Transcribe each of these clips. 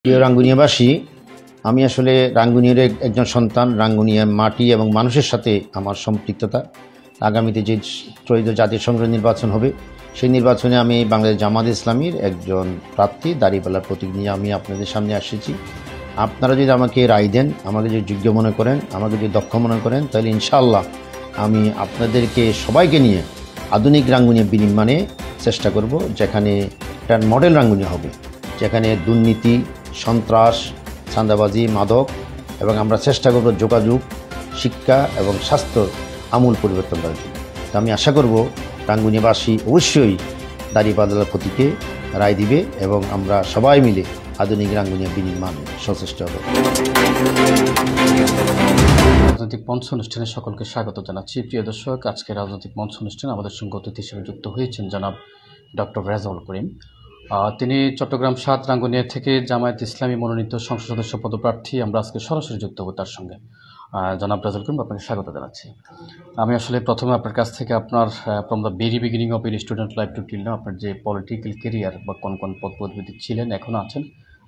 প্রিয় রাঙ্গুনিয়াবাসী, আমি আসলে রাঙ্গুনিয়ার একজন সন্তান। রাঙ্গুনিয়া মাটি এবং মানুষের সাথে আমার সম্পৃক্ততা। আগামীতে যে ত্রয়োদশ জাতীয় সংসদ নির্বাচন হবে, সেই নির্বাচনে আমি বাংলাদেশ জামাত ইসলামীর একজন প্রার্থী দাঁড়িপাল্লার প্রতীক নিয়ে আমি আপনাদের সামনে এসেছি। আপনারা যদি আমাকে রায় দেন, আমাকে যদি যোগ্য মনে করেন, আমাকে যদি দক্ষ মনে করেন, তাহলে ইনশাআল্লাহ আমি আপনাদেরকে সবাইকে নিয়ে আধুনিক রাঙ্গুনিয়া বিনির্মাণে চেষ্টা করব, যেখানে একটা মডেল রাঙ্গুনিয়া হবে, যেখানে দুর্নীতি, সন্ত্রাস, চাঁদাবাজি, মাদক এবং আমরা চেষ্টা করব যোগাযোগ, শিক্ষা এবং স্বাস্থ্য আমূল পরিবর্তন করার জন্য। তো আমি আশা করব রাঙ্গুনিয়াবাসী অবশ্যই দাঁড়িপাল্লার প্রতীকে রায় দিবে এবং আমরা সবাই মিলে আধুনিক রাঙ্গুনিয়া বিনির্মাণে সচেষ্ট হব। রাজনৈতিক মঞ্চ অনুষ্ঠানে সকলকে স্বাগত জানাচ্ছি। প্রিয় দর্শক, আজকে রাজনৈতিক মঞ্চ অনুষ্ঠানে আমাদের সঙ্গে অতিথি হিসেবে যুক্ত হয়েছেন জনাব ডক্টর রেজাউল করিম। তিনি চট্টগ্রাম ৭ রাঙ্গুনিয়া থেকে জামায়াত ইসলামী মনোনীত সংসদ সদস্য পদপ্রার্থী। আমরা আজকে সরাসরি যুক্ত হব তার সঙ্গে। জনাব রেজাউল করিম, আপনাকে স্বাগত জানাচ্ছি। আমি আসলে প্রথমে আপনার কাছ থেকে আপনার from the very beginning of your student life to till now, আপনার যে পলিটিক্যাল কেরিয়ার বা কোন কোন পদ পদবি ছিলেন, এখনও আছেন,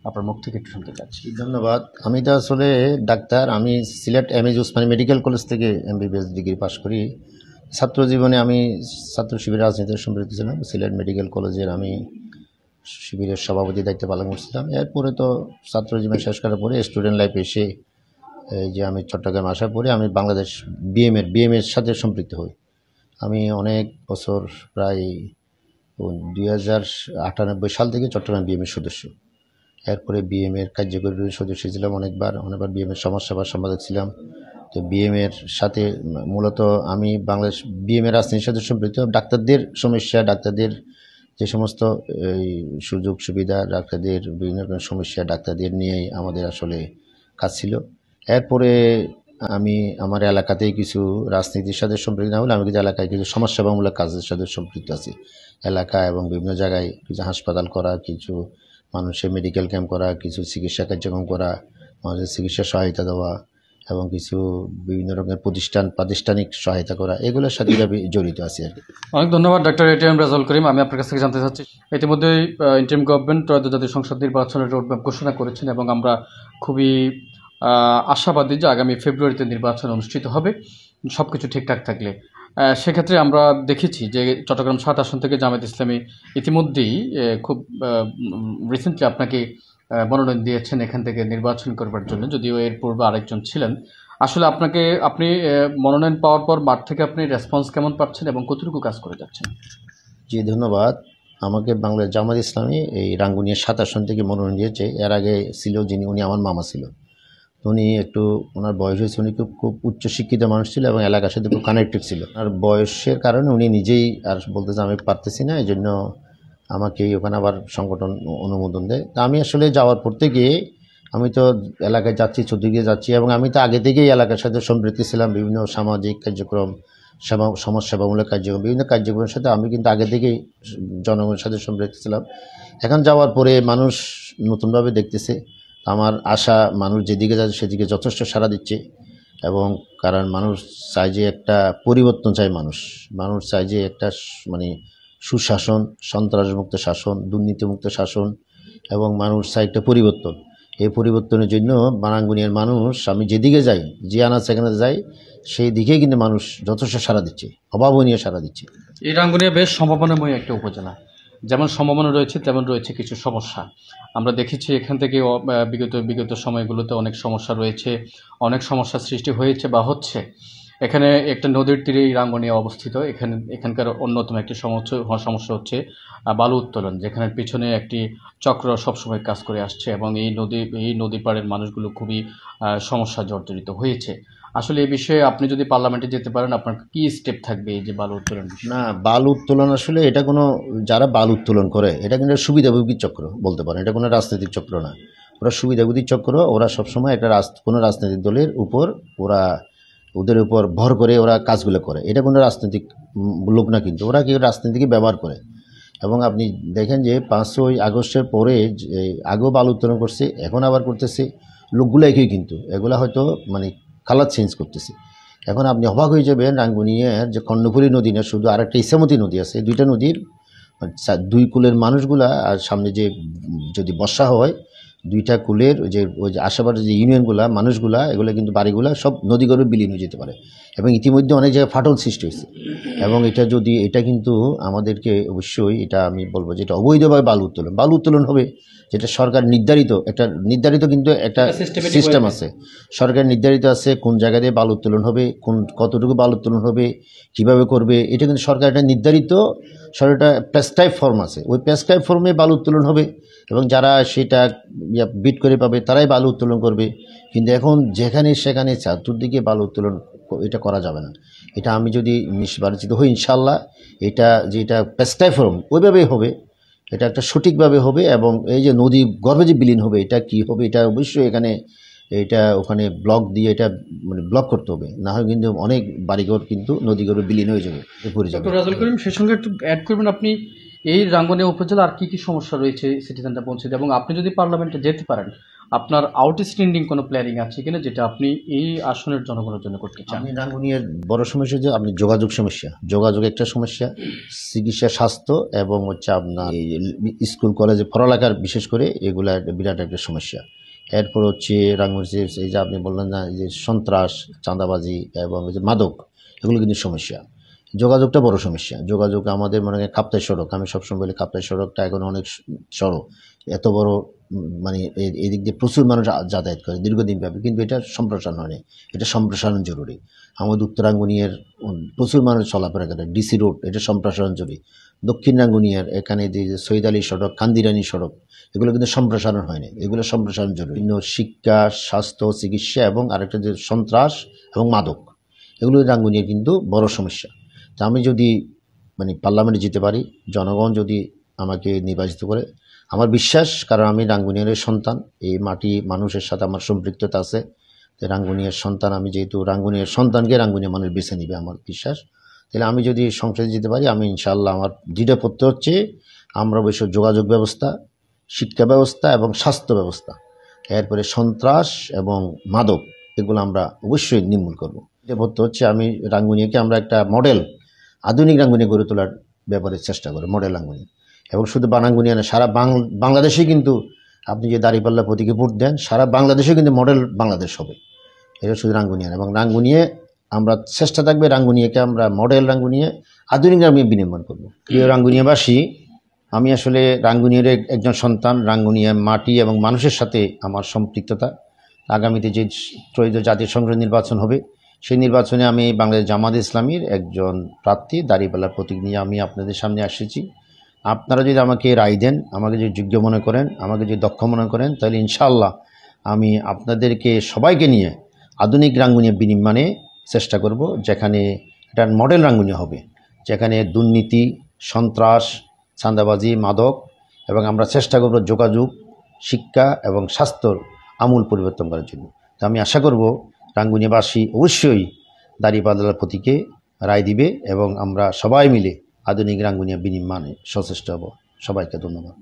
আপনার মুখ থেকে একটু শুনতে চাচ্ছি। ধন্যবাদ। আমি তো আসলে ডাক্তার। আমি Sylhet MAG Osmani medical college থেকে এমবিবিএস ডিগ্রি পাশ করি। ছাত্র জীবনে আমি ছাত্র শিবিরের রাজনীতিতে সম্পৃক্ত ছিলাম। সিলেট মেডিকেল কলেজের আমি শিবিরের সভাপতি দায়িত্ব পালন করছিলাম। এরপরে তো ছাত্র জীবন শেষ করার পরে স্টুডেন্ট লাইফে এসে এই যে আমি চট্টগ্রামে আসার পরে আমি বাংলাদেশ বিএমের সাথে সম্পৃক্ত হই। আমি অনেক বছর, প্রায় 2098 সাল থেকে চট্টগ্রাম বিএমের সদস্য। এরপরে বিএমের কার্যকরী সদস্য ছিলাম অনেকবার বিএমের সমাজসেবা সম্পাদক ছিলাম। তো বিএমের সাথে মূলত আমি বাংলাদেশ বিএমের রাজনীতির সাথে সম্পৃক্ত। ডাক্তারদের সমস্যা, ডাক্তারদের যে সমস্ত সুযোগ সুবিধা, ডাক্তারদের বিভিন্ন রকমের সমস্যা, ডাক্তারদের নিয়েই আমাদের আসলে কাজ ছিল। এরপরে আমি আমার এলাকাতেই কিছু রাজনীতির সাথে সম্পৃক্ত না হলে আমি কিছু এলাকায় কিছু সমাজসেবামূলক কাজের সাথে সম্পৃক্ত আছি। এলাকা এবং বিভিন্ন জায়গায় কিছু হাসপাতাল করা, কিছু মানুষের মেডিকেল ক্যাম্প করা, কিছু চিকিৎসা কার্যক্রম করা, মানুষের চিকিৎসা সহায়তা দেওয়া এবং কিছু বিভিন্ন রকমের প্রাতিষ্ঠানিক সহায়তা করা, এগুলোর সাথে আমি জড়িত আছি আর কি। অনেক ধন্যবাদ ডক্টর এটিএম রেজাউল করিম। আমি আপনার কাছ থেকে জানতে চাচ্ছি, ইতিমধ্যেই ইন্টারিম গভর্নমেন্ট ত্রয়োদশ জাতীয় সংসদ নির্বাচনের রোডম্যাপ ঘোষণা করেছেন এবং আমরা খুবই আশাবাদী যে আগামী ফেব্রুয়ারিতে নির্বাচন অনুষ্ঠিত হবে, সব কিছু ঠিকঠাক থাকলে। সেক্ষেত্রে আমরা দেখেছি যে চট্টগ্রাম ৭ আসন থেকে জামায়াত ইসলামী ইতিমধ্যেই খুব রিসেন্টলি আপনাকে মনোনয়ন দিয়েছেন এখান থেকে নির্বাচন করবার জন্য, যদিও এর পূর্বে আরেকজন ছিলেন। আসলে আপনি মনোনয়ন পাওয়ার পর মাঠ থেকে আপনি রেসপন্স কেমন পাচ্ছেন এবং কতটুকু কাজ করে যাচ্ছেন? জি, ধন্যবাদ। আমাকে বাংলাদেশ জামাত ইসলামী এই রাঙ্গুনিয়া ৭ আসন থেকে মনোনয়ন দিয়েছে। এর আগে ছিল যিনি, উনি আমার মামা ছিল। উনি একটু, ওনার বয়স হয়েছে, উনি খুব উচ্চশিক্ষিত মানুষ ছিল এবং এলাকার সাথে খুব কানেক্টেড ছিল। আর বয়সের কারণে উনি নিজেই আর বলতেছে আমি পারতেছি না, এই জন্য আমাকে ওখানে আবার সংগঠন অনুমোদন দেয়। তা আমি আসলে যাওয়ার পর থেকে আমি তো এলাকায় যাচ্ছি, চতুর্দিকে যাচ্ছি এবং আমি তো আগে থেকেই এলাকার সাথে সম্পৃক্ত ছিলাম। বিভিন্ন সামাজিক কার্যক্রম, সমাজসেবামূলক কার্যক্রম, বিভিন্ন কার্যক্রমের সাথে আমি কিন্তু আগে থেকেই জনগণের সাথে সম্পৃক্ত ছিলাম। এখন যাওয়ার পরে মানুষ নতুনভাবে দেখতেছে। আমার আশা, মানুষ যেদিকে যাচ্ছে সেদিকে যথেষ্ট সাড়া দিচ্ছে এবং কারণ মানুষ চায় যে একটা পরিবর্তন চায়, মানুষ চায় যে একটা মানে সুশাসন, সন্ত্রাসমুক্ত শাসন, দুর্নীতিমুক্ত শাসন এবং মানুষ চায় একটা পরিবর্তন। এই পরিবর্তনের জন্য রাঙ্গুনিয়ার মানুষ, আমি যেদিকে যাই, যে আনাচ সেখানে যাই, সেই দিকেই কিন্তু মানুষ যথেষ্ট সাড়া দিচ্ছে, অভাবনীয় সাড়া দিচ্ছে। এই রাঙ্গুনিয়া বেশ সম্ভাবনাময় একটা উপজেলা। যেমন সম্ভাবনা রয়েছে তেমন রয়েছে কিছু সমস্যা। আমরা দেখেছি এখান থেকে বিগত সময়গুলোতে অনেক সমস্যা রয়েছে, অনেক সমস্যার সৃষ্টি হয়েছে বা হচ্ছে। এখানে একটা নদীর তীরে রাঙ্গুনিয়া অবস্থিত। এখানকার অন্যতম একটি সমস্যা হচ্ছে বালু উত্তোলন, যেখানে পিছনে একটি চক্র সবসময় কাজ করে আসছে এবং এই নদী পাড়ের মানুষগুলো খুবই সমস্যা জর্জরিত হয়েছে। আসলে এই বিষয়ে আপনি যদি পার্লামেন্টে যেতে পারেন, আপনার কি স্টেপ থাকবে এই যে বালু উত্তোলন? না, বালু উত্তোলন আসলে এটা কোনো, যারা বালু উত্তোলন করে এটা কিন্তু সুবিধাভোগী চক্র বলতে পারেন। এটা কোনো রাজনৈতিক চক্র না, ওরা সুবিধাভোগী চক্র। ওরা সবসময় একটা কোনো রাজনৈতিক দলের উপর ওদের উপর ভর করে ওরা কাজগুলো করে। এটা কোনো রাজনৈতিক লোক না, কিন্তু ওরা কি রাজনীতিকে ব্যবহার করে। এবং আপনি দেখেন যে 5ই আগস্টের পরে আগেও বালু উত্তোলন করছে, এখন আবার করতেছে। লোকগুলো একই, কিন্তু এগুলা হয়তো মানে কালার চেঞ্জ করতেছে। এখন আপনি অবাক হয়ে যাবেন, রাঙ্গুনিয়ার যে কর্ণফুলী নদী না, শুধু আরেকটা ইসামতি নদী আছে, এই দুইটা নদীর দুই কূলের মানুষগুলা, আর সামনে যে যদি বর্ষা হয় দুইটা কুলের ওই যে আশেপাশে যে ইউনিয়নগুলা মানুষগুলা এগুলো কিন্তু বাড়িগুলা সব নদীগর্ভে বিলীন হয়ে যেতে পারে এবং ইতিমধ্যে অনেক জায়গায় ফাটল সৃষ্টি হয়েছে এবং এটা কিন্তু আমাদেরকে অবশ্যই এটা আমি বলবো যে এটা অবৈধভাবে বালু উত্তোলন হবে, যেটা সরকার নির্ধারিত কিন্তু একটা সিস্টেম আছে, সরকার নির্ধারিত আছে কোন জায়গা দিয়ে বালু উত্তোলন হবে, কতটুকু বালু উত্তোলন হবে, কিভাবে করবে, এটা কিন্তু সরকার একটা নির্ধারিত সরকার প্রেসক্রাইব ফর্ম আছে, ওই প্রেসক্রাইব ফর্মে বালু উত্তোলন হবে এবং যারা সেটা বিট করে পাবে তারাই বালু উত্তোলন করবে। কিন্তু এখন যেখানে সেখানে চতুর্দিকে বালু উত্তোলন এটা করা যাবে না। এটা আমি যদি নির্বাচিত হই ইনশাল্লাহ এটা যেটা প্রেসক্রাইব ফর্ম ওইভাবেই হবে, এটা একটা সঠিকভাবে হবে এবং এই যে নদী গর্ভে যে বিলীন হবে এটা কি হবে, এটা অবশ্যই ওখানে ব্লক দিয়ে এটা মানে ব্লক করতে হবে, না হয় কিন্তু অনেক বাড়িঘর কিন্তু নদী গর্ভে বিলীন হয়ে যাবে, পড়ে যাবে। ডক্টর রাজুল করিম, সেই সঙ্গে একটু অ্যাড করবেন আপনি এই রাঙ্গুনিয়া উপজেলা আর কি সমস্যা রয়েছে সিটি সেন্টার পৌঁছতে, এবং আপনি যদি পার্লামেন্টে যেতে পারেন আপনার আউটস্ট্যান্ডিং কোনো প্ল্যানিং আছে কিনা যেটা আপনি এই আসনের জনগণের জন্য করতে চান? আমি রাঙ্গুনিয়ার বড় সমস্যা যে আপনি যোগাযোগ একটা সমস্যা, চিকিৎসা, স্বাস্থ্য এবং হচ্ছে আপনার এই স্কুল কলেজে পড়ালেখার বিশেষ করে এগুলা বিরাট একটা সমস্যা। এরপর হচ্ছে রাঙ্গুনিয়া এই যে আপনি বললেন না যে সন্ত্রাস, চাঁদাবাজি এবং এই যে মাদক, এগুলো কিন্তু সমস্যা। যোগাযোগটা বড় সমস্যা। যোগাযোগ আমাদের মনে হয় কাপ্তাই সড়ক, আমি সবসময় বলি কাপ্তাই সড়কটা এখন অনেক সড়ক, এত বড় মানে এদিক দিয়ে প্রচুর মানুষ যাতায়াত করে দীর্ঘদিন ব্যাপী, কিন্তু এটা সম্প্রসারণ হয়নি, এটা সম্প্রসারণ জরুরি। আমাদের উত্তর রাঙ্গুনিয়ার প্রচুর মানুষ চলাফেরা করে, ডিসি রোড, এটা সম্প্রসারণ জরুরি। দক্ষিণ রাঙ্গুনিয়ার এখানে যে সৈয়দ আলী সড়ক, কান্দিরানি সড়ক, এগুলো কিন্তু সম্প্রসারণ হয়নি, এগুলো সম্প্রসারণ জরুরি। শিক্ষা, স্বাস্থ্য, চিকিৎসা এবং আরেকটা যে সন্ত্রাস এবং মাদক, এগুলো রাঙ্গুনিয়ার কিন্তু বড় সমস্যা। তা আমি যদি মানে পার্লামেন্টে যেতে পারি, জনগণ যদি আমাকে নির্বাচিত করে, আমার বিশ্বাস, কারণ আমি রাঙ্গুনিয়ারের সন্তান, এই মাটি মানুষের সাথে আমার সম্পৃক্ততা আছে, তো রাঙ্গুনিয়ার সন্তান আমি, যেহেতু রাঙ্গুনিয়ার সন্তানকে রাঙ্গুনিয়া মানুষ বেছে নিবে আমার বিশ্বাস, তাহলে আমি যদি সংসদে যেতে পারি, আমি ইনশাআল্লাহ আমার দৃঢ় প্রত্যয় হচ্ছে আমরা অবশ্য যোগাযোগ ব্যবস্থা, শিক্ষা ব্যবস্থা এবং স্বাস্থ্য ব্যবস্থা, এরপরে সন্ত্রাস এবং মাদক, এগুলো আমরা অবশ্যই নির্মূল করব। দৃঢ় প্রত্যয় হচ্ছে আমি রাঙ্গুনিয়াকে আমরা একটা মডেল, আধুনিক রাঙ্গুনিয়া গড়ে তোলার ব্যাপারে চেষ্টা করি, মডেল রাঙ্গুনিয়া। এবং শুধু বানাঙ্গুনিয়া না, সারা বাংলাদেশে কিন্তু আপনি যে দাঁড়িপাল্লা প্রতীকে ভোট দেন, সারা বাংলাদেশে কিন্তু মডেল বাংলাদেশ হবে, এটা শুধু রাঙ্গুনিয়া। এবং রাঙ্গুনিয়া আমরা চেষ্টা থাকবে, রাঙ্গুনিয়াকে আমরা মডেল রাঙ্গুনিয়া, আধুনিক রাঙ্গুনিয়া বিনির্মাণ করব। প্রিয় রাঙ্গুনিয়াবাসী, আমি আসলে রাঙ্গুনিয়ার একজন সন্তান, রাঙ্গুনিয়া মাটি এবং মানুষের সাথে আমার সম্পৃক্ততা। আগামীতে যে ত্রয়োদশ জাতীয় সংসদ নির্বাচন হবে, সেই নির্বাচনে আমি বাংলাদেশ জামাত ইসলামীর একজন প্রার্থী, দাঁড়িপাল্লার প্রতীক নিয়ে আমি আপনাদের সামনে এসেছি। আপনারা যদি আমাকে রায় দেন, আমাকে যদি যোগ্য মনে করেন, আমাকে যদি দক্ষ মনে করেন, তাহলে ইনশাআল্লাহ আমি আপনাদেরকে সবাইকে নিয়ে আধুনিক রাঙ্গুনিয়া বিনির্মাণে চেষ্টা করব, যেখানে এটা মডেল রাঙ্গুনিয়া হবে, যেখানে দুর্নীতি, সন্ত্রাস, চাঁদাবাজি, মাদক, এবং আমরা চেষ্টা করব যোগাযোগ, শিক্ষা এবং স্বাস্থ্যর আমূল পরিবর্তন করার জন্য। তো আমি আশা করব রাঙ্গুনিয়াবাসী অবশ্যই দাঁড়িপাল্লার প্রতীকে রায় দিবে এবং আমরা সবাই মিলে আধুনিক রাঙ্গুনিয়া বিনির্মাণে সচেষ্ট হব। সবাইকে ধন্যবাদ।